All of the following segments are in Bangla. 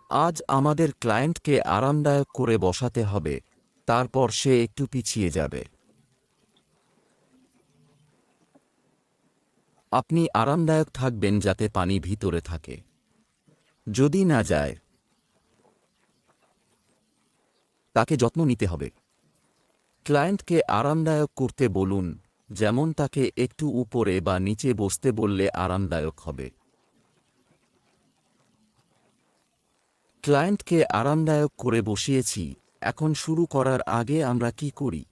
আজ আমাদের ক্লায়েন্টকে আরামদায়ক করে বসাতে হবে, তারপর সে একটু পিছিয়ে যাবে। আপনি আরামদায়ক থাকবেন যাতে পানি ভিতরে থাকে। যদি না যায়, তাকে যত্ন নিতে হবে। ক্লায়েন্টকে আরামদায়ক করতে বলুন, যেমন তাকে একটু উপরে বা নিচে বসতে বললে আরামদায়ক হবে। ক্লায়েন্টকে আরামদায়ক করে বসিয়েছি, এখন শুরু করার আগে আমরা কি করি?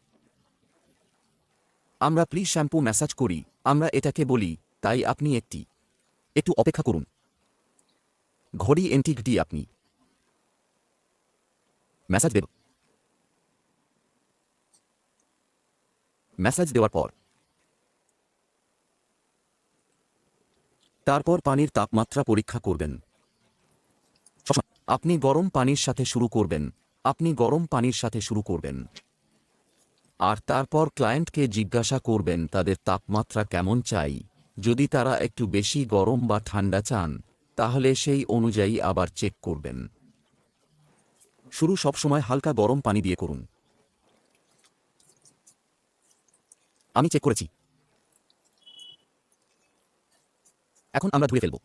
আমরা প্লিজ শ্যাম্পু ম্যাসাজ করি। আমরা এটাকে বলি, তাই আপনি একটু অপেক্ষা করুন। ঘড়ি এন্টিক ডি আপনি ম্যাসাজ দেব। ম্যাসাজ দেওয়ার পর তারপর পানির তাপমাত্রা পরীক্ষা করবেন। আপনি গরম পানির সাথে শুরু করবেন। আপনি গরম পানির সাথে শুরু করবেন। আর তারপর ক্লায়েন্টকে জিজ্ঞাসা করবেন তাদের তাপমাত্রা কেমন চাই। যদি তারা একটু বেশি গরম বা ঠান্ডা চান, তাহলে সেই অনুযায়ী আবার চেক করবেন। শুরু সবসময় হালকা গরম পানি দিয়ে করুন। আমি চেক করেছি। এখন আমরা ধুয়ে ফেলব।